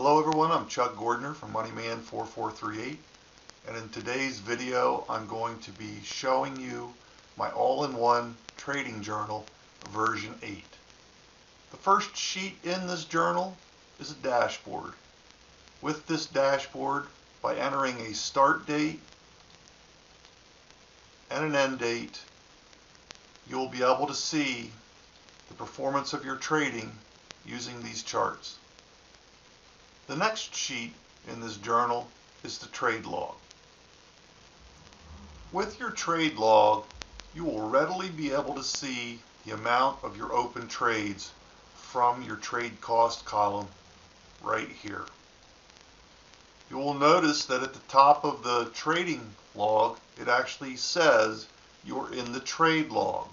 Hello everyone, I'm Chuck Gordner from Moneyman4438, and in today's video I'm going to be showing you my all-in-one trading journal version 8. The first sheet in this journal is a dashboard. With this dashboard, by entering a start date and an end date, you'll be able to see the performance of your trading using these charts. The next sheet in this journal is the trade log. With your trade log, you will readily be able to see the amount of your open trades from your trade cost column right here. You will notice that at the top of the trading log, it actually says you're in the trade log.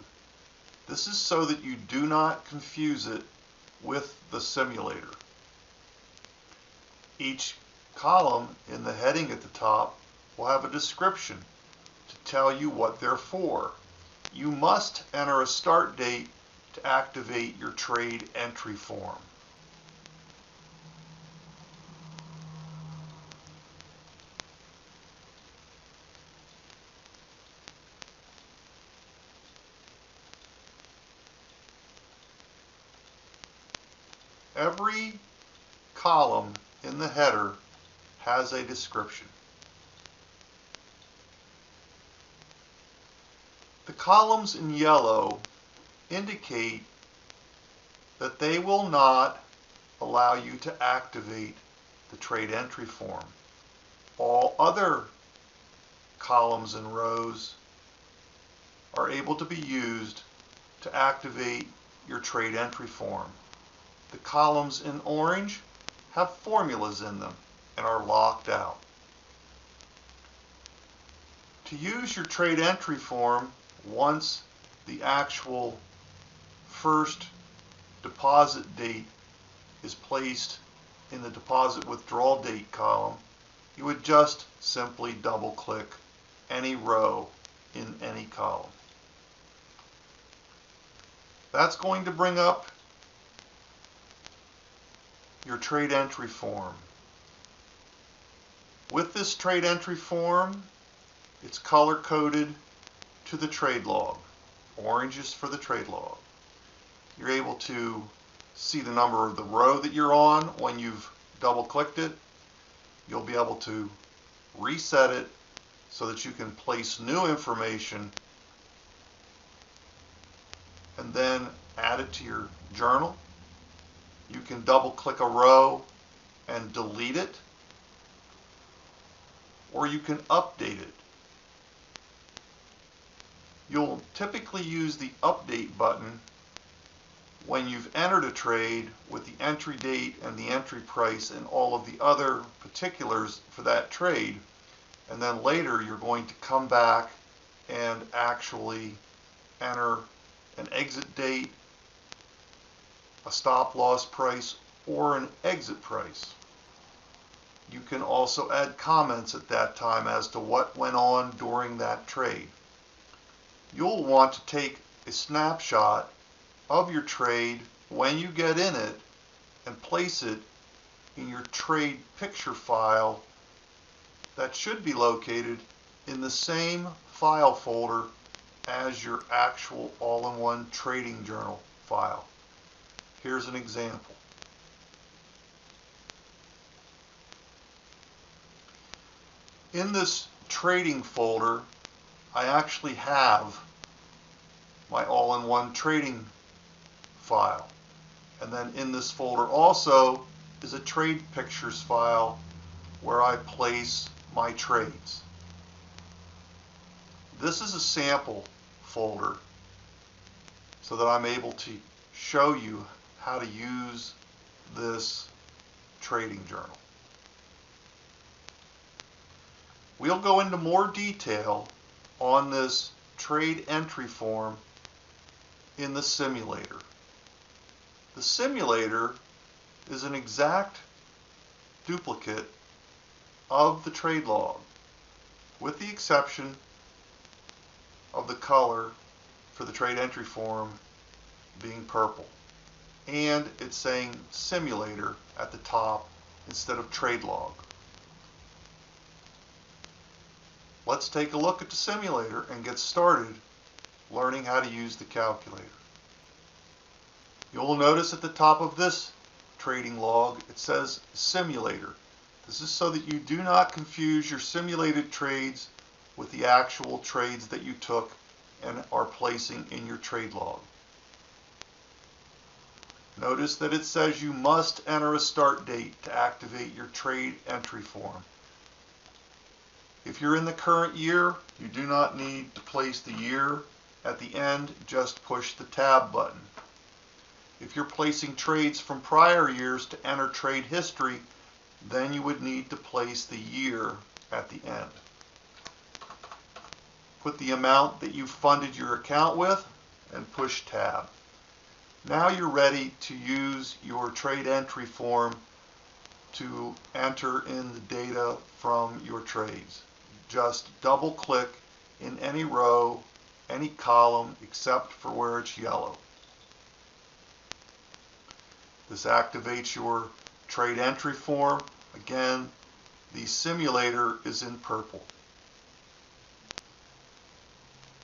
This is so that you do not confuse it with the simulator. Each column in the heading at the top will have a description to tell you what they're for. You must enter a start date to activate your trade entry form. Every column in the header has a description. The columns in yellow indicate that they will not allow you to activate the trade entry form. All other columns and rows are able to be used to activate your trade entry form. The columns in orange have formulas in them and are locked out. To use your trade entry form, once the actual first deposit date is placed in the deposit withdrawal date column, you would just simply double click any row in any column. That's going to bring up your trade entry form. With this trade entry form, it's color coded to the trade log. Orange is for the trade log. You're able to see the number of the row that you're on when you've double clicked it. You'll be able to reset it so that you can place new information and then add it to your journal. You can double click a row and delete it, or you can update it. You'll typically use the update button when you've entered a trade with the entry date and the entry price and all of the other particulars for that trade, and then later you're going to come back and actually enter an exit date, a stop loss price, or an exit price. You can also add comments at that time as to what went on during that trade. You'll want to take a snapshot of your trade when you get in it and place it in your trade picture file that should be located in the same file folder as your actual all-in-one trading journal file. Here's an example. In this trading folder, I actually have my all-in-one trading file. And then in this folder also is a trade pictures file where I place my trades. This is a sample folder so that I'm able to show you how to use this trading journal. We'll go into more detail on this trade entry form in the simulator. The simulator is an exact duplicate of the trade log, with the exception of the color for the trade entry form being purple. And it's saying simulator at the top instead of trade log. Let's take a look at the simulator and get started learning how to use the calculator. You'll notice at the top of this trading log it says simulator. This is so that you do not confuse your simulated trades with the actual trades that you took and are placing in your trade log. Notice that it says you must enter a start date to activate your trade entry form. If you're in the current year, you do not need to place the year at the end, just push the tab button. If you're placing trades from prior years to enter trade history, then you would need to place the year at the end. Put the amount that you funded your account with and push tab. Now you're ready to use your trade entry form to enter in the data from your trades. Just double click in any row, any column except for where it's yellow. This activates your trade entry form. Again, the simulator is in purple.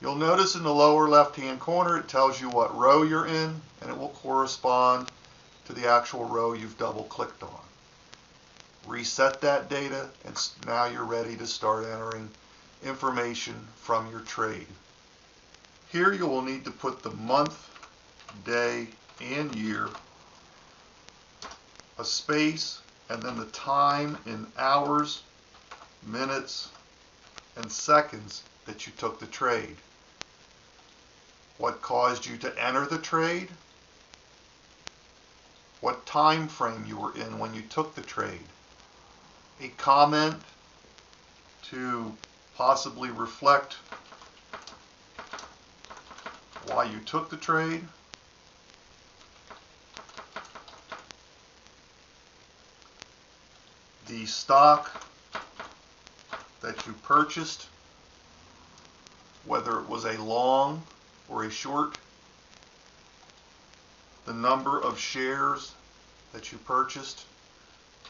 You'll notice in the lower left-hand corner it tells you what row you're in, and it will correspond to the actual row you've double-clicked on. Reset that data, and now you're ready to start entering information from your trade. Here you will need to put the month, day, and year, a space, and then the time in hours, minutes, and seconds that you took the trade. What caused you to enter the trade? What time frame you were in when you took the trade? A comment to possibly reflect why you took the trade. The stock that you purchased, whether it was a long or a short, the number of shares that you purchased,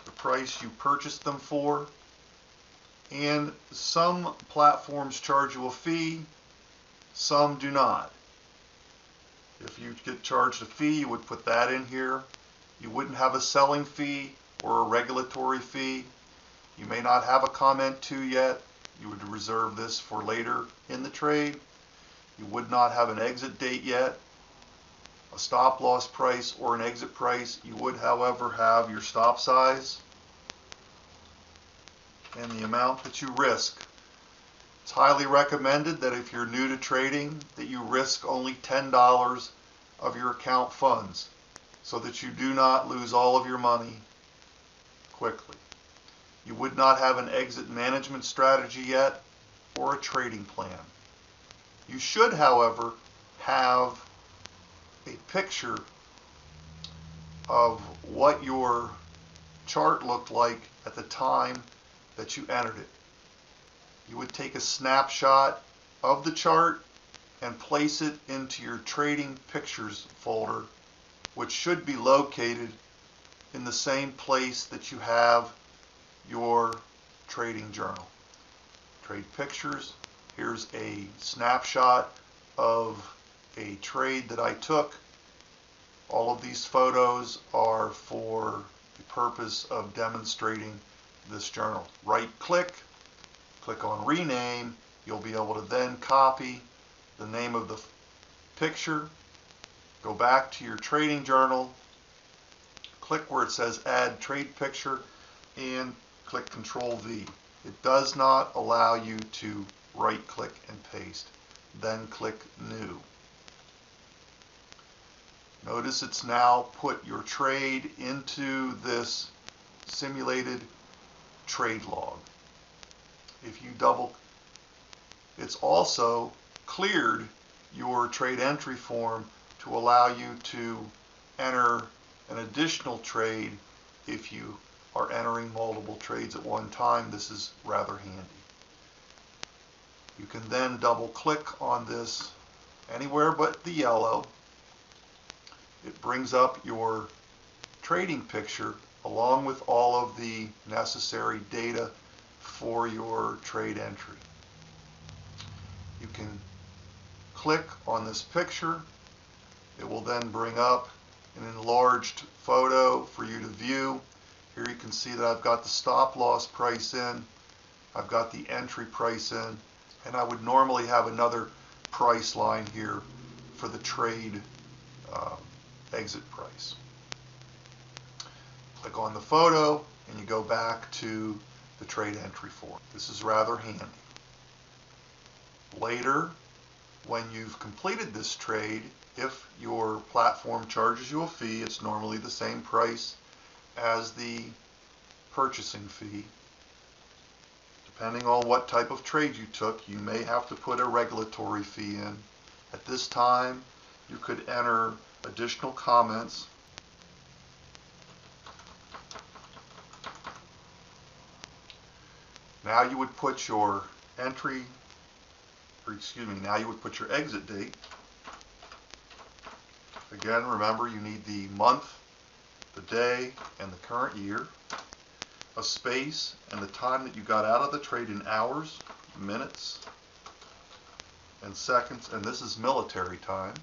the price you purchased them for, and some platforms charge you a fee, some do not. If you get charged a fee, you would put that in here. You wouldn't have a selling fee or a regulatory fee. You may not have a comment to yet. You would reserve this for later in the trade. You would not have an exit date yet, a stop loss price or an exit price. You would, however, have your stop size and the amount that you risk. It's highly recommended that if you're new to trading that you risk only $10 of your account funds so that you do not lose all of your money quickly. You would not have an exit management strategy yet or a trading plan. You should, however, have a picture of what your chart looked like at the time that you entered it. You would take a snapshot of the chart and place it into your trading pictures folder, which should be located in the same place that you have your trading journal. Trade pictures. Here's a snapshot of a trade that I took. All of these photos are for the purpose of demonstrating this journal. Right click, click on rename. You'll be able to then copy the name of the picture, go back to your trading journal, click where it says add trade picture, and click Control V. It does not allow you to right click and paste. Then click New. Notice it's now put your trade into this simulated trade log. If you it's also cleared your trade entry form to allow you to enter an additional trade if you are entering multiple trades at one time. This is rather handy. You can then double click on this anywhere but the yellow. It brings up your trading picture along with all of the necessary data for your trade entry. You can click on this picture. It will then bring up an enlarged photo for you to view. Here you can see that I've got the stop loss price in, I've got the entry price in, and I would normally have another price line here for the trade exit price. Click on the photo and you go back to the trade entry form. This is rather handy. Later, when you've completed this trade, if your platform charges you a fee, it's normally the same price as the purchasing fee. Depending on what type of trade you took, you may have to put a regulatory fee in. At this time, you could enter additional comments. Now you would put your now you would put your exit date. Again, remember you need the month, the day, and the current year, a space, and the time that you got out of the trade in hours, minutes, and seconds, and this is military time.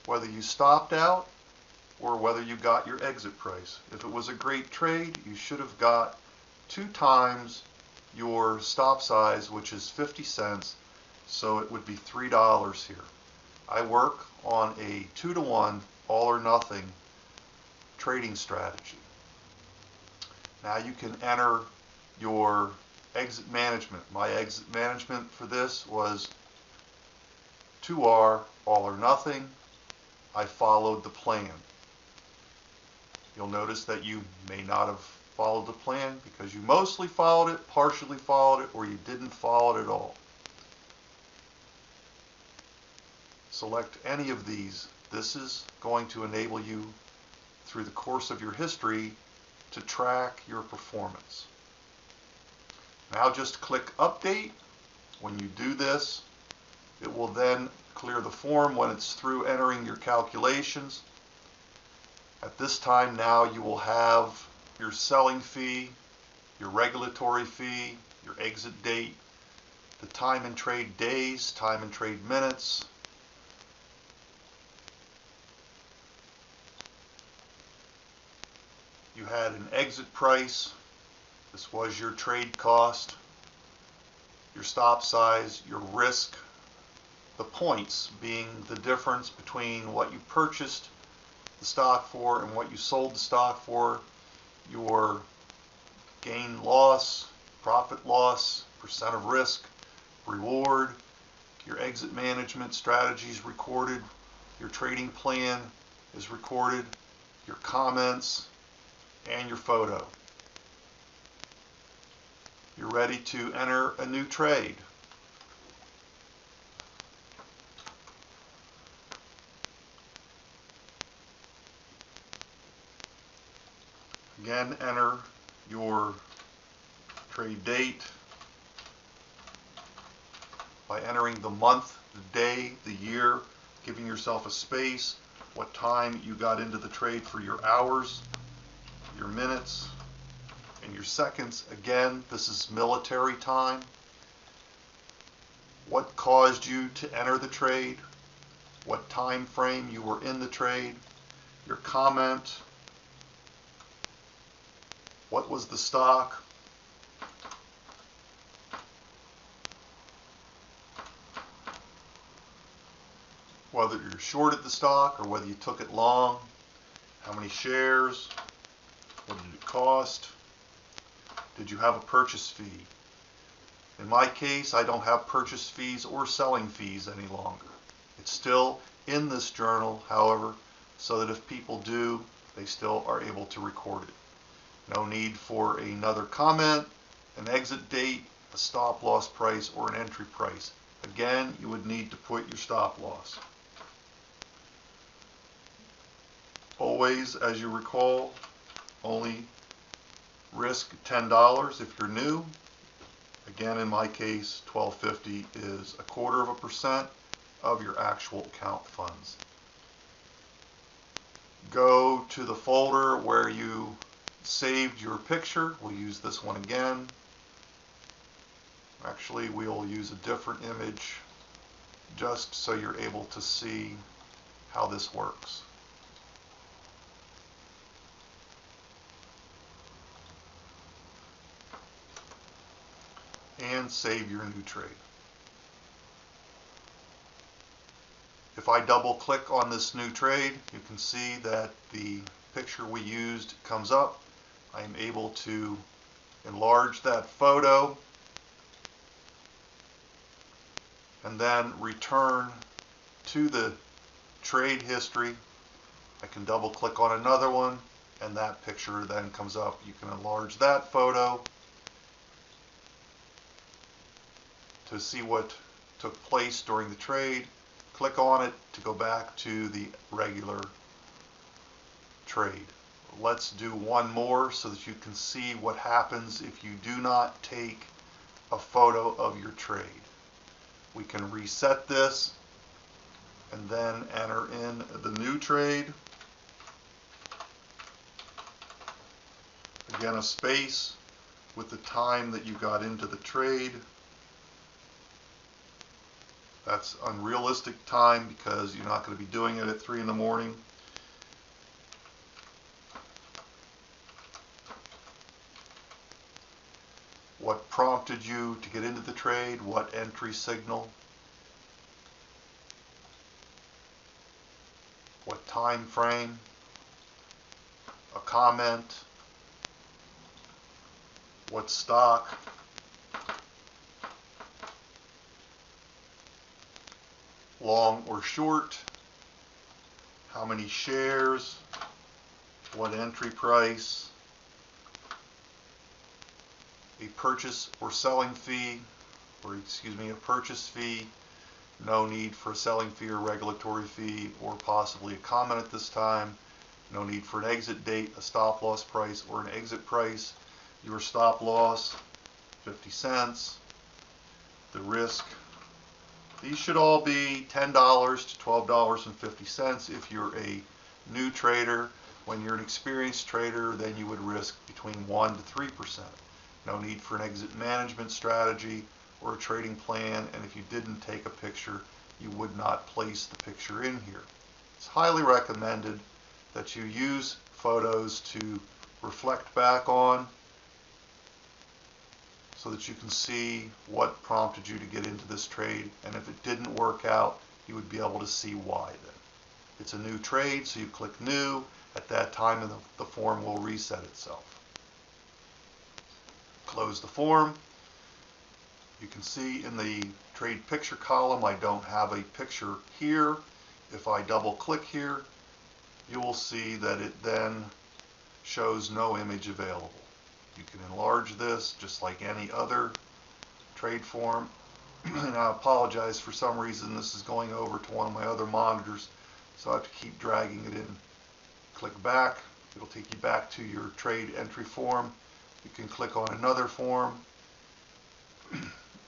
Whether you stopped out or whether you got your exit price. If it was a great trade, you should have got 2 times your stop size, which is 50 cents, so it would be $3 here. I work on a 2-to-1 all or nothing trading strategy. Now you can enter your exit management. My exit management for this was 2R, all or nothing. I followed the plan. You'll notice that you may not have followed the plan because you mostly followed it, partially followed it, or you didn't follow it at all. Select any of these. This is going to enable you through the course of your history to track your performance. Now just click Update. When you do this, it will then clear the form when it's through entering your calculations. At this time now you will have your selling fee, your regulatory fee, your exit date, the time and trade days, time and trade minutes, you had an exit price, this was your trade cost, your stop size, your risk, the points being the difference between what you purchased the stock for and what you sold the stock for, your gain loss, profit loss, percent of risk, reward, your exit management strategies recorded, your trading plan is recorded, your comments, and your photo. You're ready to enter a new trade. Again, enter your trade date by entering the month, the day, the year, giving yourself a space, what time you got into the trade for your hours, your minutes, and your seconds. Again, this is military time. What caused you to enter the trade, what time frame you were in the trade, your comment, what was the stock, whether you shorted the stock or whether you took it long, how many shares, what did it cost, did you have a purchase fee? In my case, I don't have purchase fees or selling fees any longer. It's still in this journal, however, so that if people do, they still are able to record it. No need for another comment, an exit date, a stop loss price, or an entry price. Again, you would need to put your stop loss. Always, as you recall, only risk $10 if you're new. Again, in my case, $12.50 is 1/4% of your actual account funds. go to the folder where you saved your picture. We'll use this one again. Actually, we'll use a different image just so you're able to see how this works. And save your new trade. If I double click on this new trade, you can see that the picture we used comes up. I am able to enlarge that photo and then return to the trade history. I can double click on another one and that picture then comes up. You can enlarge that photo to see what took place during the trade. Click on it to go back to the regular trade. Let's do one more so that you can see what happens if you do not take a photo of your trade. We can reset this and then enter in the new trade. Again, a space with the time that you got into the trade. That's unrealistic time because you're not going to be doing it at 3 in the morning. What prompted you to get into the trade? What entry signal? What time frame? A comment? What stock? Long or short? How many shares? What entry price? A purchase or selling fee, or excuse me, a purchase fee, no need for a selling fee or regulatory fee, or possibly a comment at this time, no need for an exit date, a stop loss price, or an exit price, your stop loss, 50 cents, the risk. These should all be $10 to $12.50 if you're a new trader. When you're an experienced trader, then you would risk between 1 to 3%. No need for an exit management strategy or a trading plan, and if you didn't take a picture, you would not place the picture in here. It's highly recommended that you use photos to reflect back on so that you can see what prompted you to get into this trade, and if it didn't work out, you would be able to see why then. It's a new trade, so you click new. At that time, and the form will reset itself. Close the form. You can see in the trade picture column I don't have a picture here. If I double click here, you will see that it then shows no image available. You can enlarge this just like any other trade form. And I apologize, for some reason this is going over to one of my other monitors, so I have to keep dragging it in. Click back. It'll take you back to your trade entry form. You can click on another form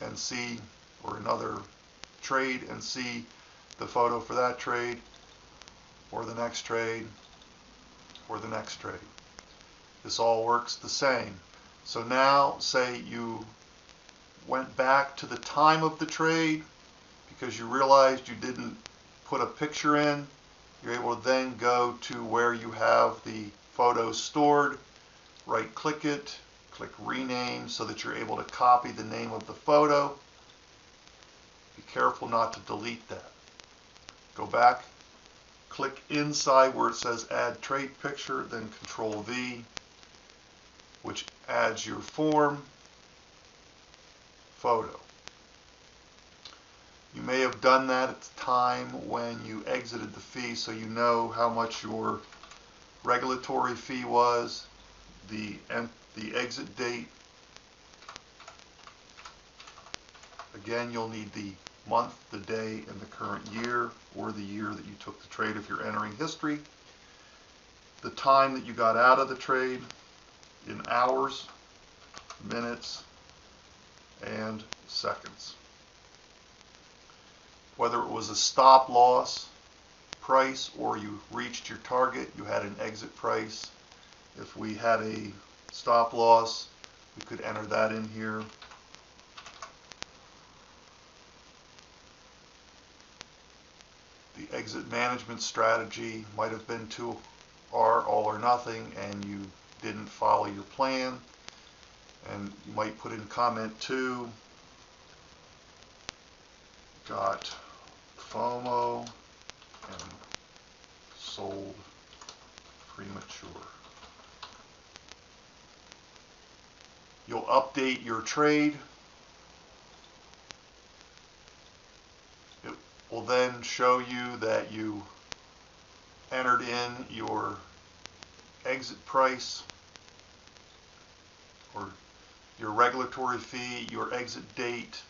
and see, or another trade and see the photo for that trade, or the next trade, or the next trade. This all works the same. So now, say you went back to the time of the trade because you realized you didn't put a picture in. You're able to then go to where you have the photo stored, right click it, click rename so that you're able to copy the name of the photo. Be careful not to delete that. Go back, click inside where it says add trade picture, then Control V, which adds your form photo. You may have done that at the time when you exited the fee, so you know how much your regulatory fee was, the exit date. Again, you'll need the month, the day, and the current year, or the year that you took the trade if you're entering history. The time that you got out of the trade in hours, minutes, and seconds. Whether it was a stop loss, price or you reached your target, you had an exit price. If we had a stop loss, we could enter that in here. The exit management strategy might have been to all or nothing and you didn't follow your plan. And you might put in comment 2, got FOMO and sold premature. You'll update your trade. It will then show you that you entered in your exit price or your regulatory fee, your exit date.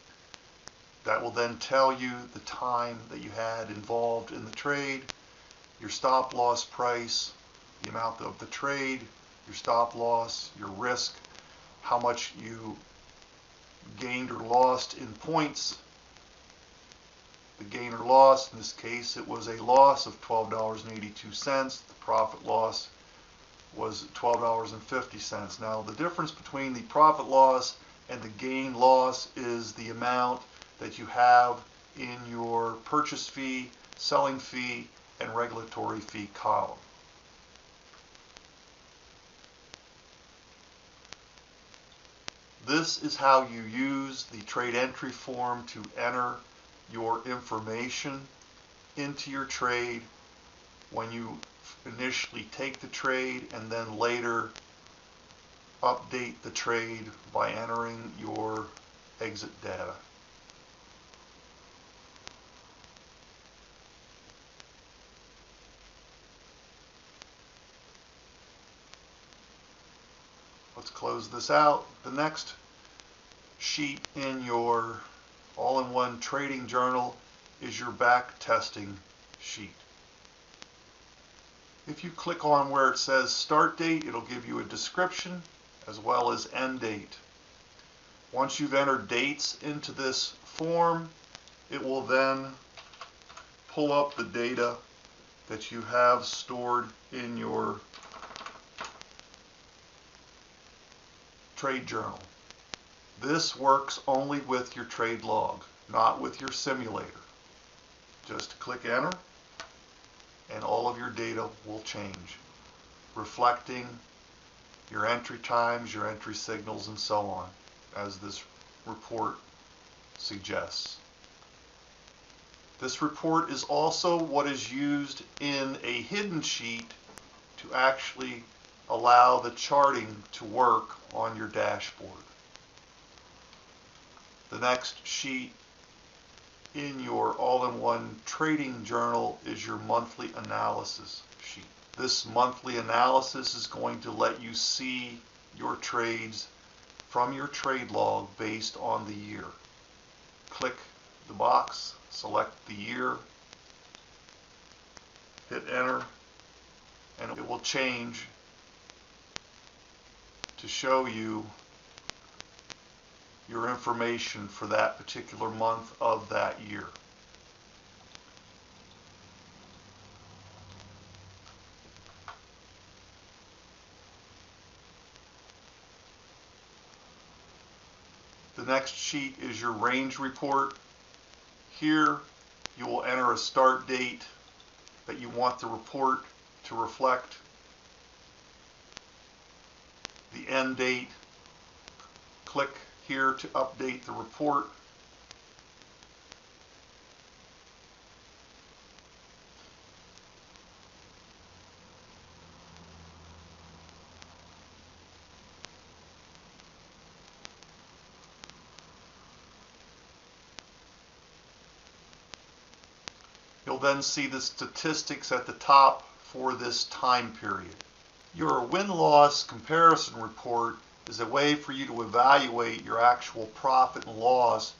That will then tell you the time that you had involved in the trade, your stop loss price, the amount of the trade, your stop loss, your risk, how much you gained or lost in points. The gain or loss, in this case, it was a loss of $12.82. The profit loss was $12.50. Now, the difference between the profit loss and the gain loss is the amount that you have in your purchase fee, selling fee, and regulatory fee column. This is how you use the trade entry form to enter your information into your trade when you initially take the trade and then later update the trade by entering your exit data. Let's close this out. The next sheet in your all-in-one trading journal is your back testing sheet. If you click on where it says start date, it'll give you a description as well as end date. Once you've entered dates into this form, it will then pull up the data that you have stored in your trade journal. This works only with your trade log, not with your simulator. Just click enter and all of your data will change, reflecting your entry times, your entry signals, and so on, as this report suggests. This report is also what is used in a hidden sheet to actually allow the charting to work on your dashboard. The next sheet in your all-in-one trading journal is your monthly analysis sheet. This monthly analysis is going to let you see your trades from your trade log based on the year. Click the box, select the year, hit enter, and it will change to show you your information for that particular month of that year. The next sheet is your range report. Here you will enter a start date that you want the report to reflect, the end date. Click here to update the report. You'll then see the statistics at the top for this time period. Your win-loss comparison report is a way for you to evaluate your actual profit and loss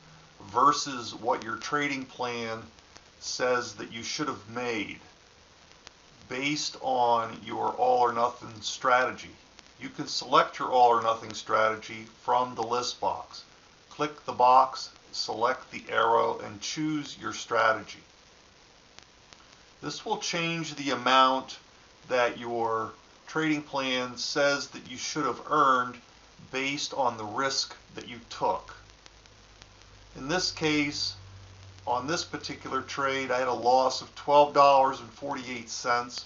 versus what your trading plan says that you should have made based on your all or nothing strategy. You can select your all or nothing strategy from the list box. Click the box, select the arrow, and choose your strategy. This will change the amount that your trading plan says that you should have earned based on the risk that you took. In this case, on this particular trade, I had a loss of $12.48.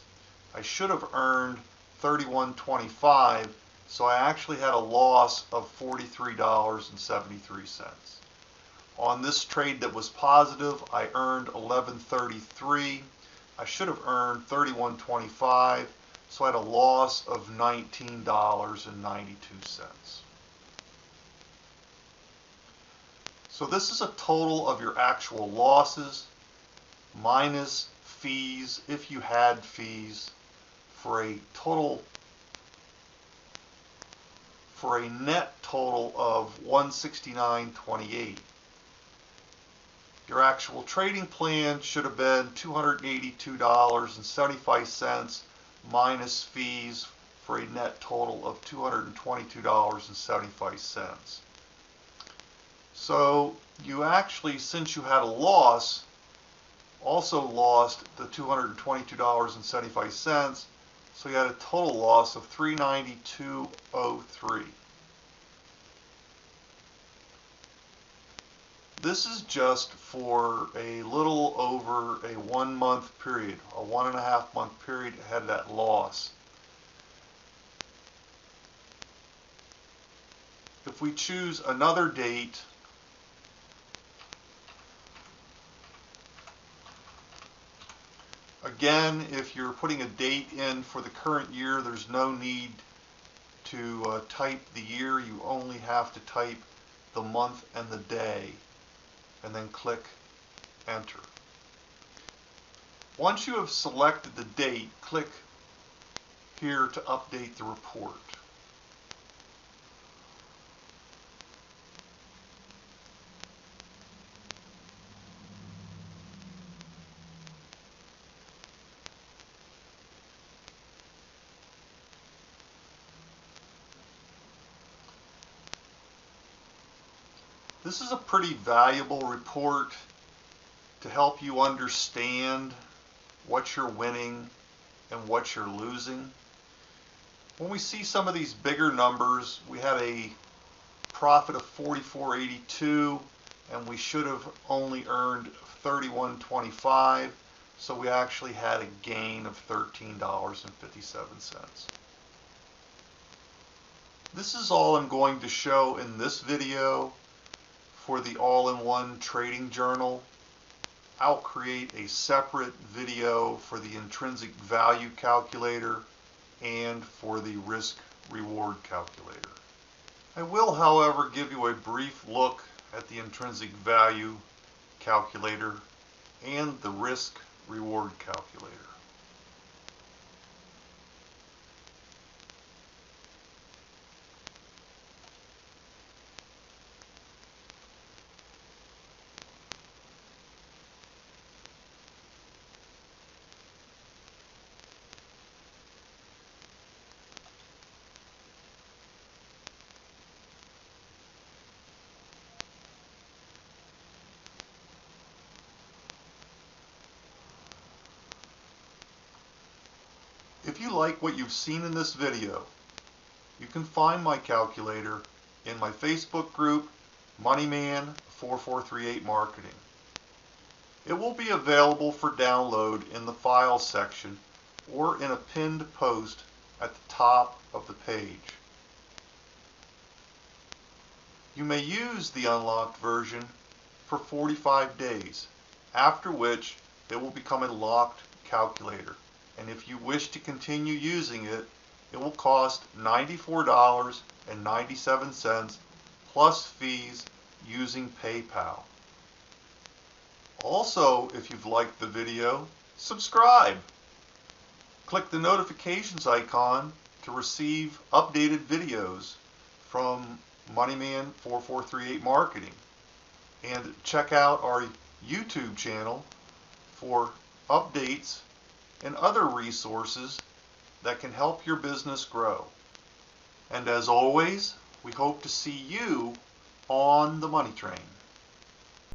I should have earned $31.25, so I actually had a loss of $43.73. On this trade that was positive, I earned $11.33. I should have earned $31.25, so I had a loss of $19.92. So this is a total of your actual losses minus fees, if you had fees, for a net total of $169.28. Your actual trading plan should have been $282.75 minus fees for a net total of $222.75. So you actually, since you had a loss, also lost the $222.75, so you had a total loss of $392.03. This is just for a little over a 1 month period, a 1.5 month period had that loss. If we choose another date, again, if you're putting a date in for the current year, there's no need to type the year. You only have to type the month and the day, and then click enter. Once you have selected the date, click here to update the report. This is a pretty valuable report to help you understand what you're winning and what you're losing. When we see some of these bigger numbers, we had a profit of $44.82 and we should have only earned $31.25, so we actually had a gain of $13.57. This is all I'm going to show in this video for the all-in-one trading journal. I'll create a separate video for the intrinsic value calculator and for the risk reward calculator. I will, however, give you a brief look at the intrinsic value calculator and the risk reward calculator. If you like what you've seen in this video, you can find my calculator in my Facebook group, Moneyman4438 Marketing. It will be available for download in the Files section or in a pinned post at the top of the page. You may use the unlocked version for 45 days, after which it will become a locked calculator. And if you wish to continue using it, it will cost $94.97 plus fees using PayPal. Also, if you've liked the video, subscribe. Click the notifications icon to receive updated videos from Moneyman4438 Marketing. And check out our YouTube channel for updates and other resources that can help your business grow. And as always, we hope to see you on the Money Train.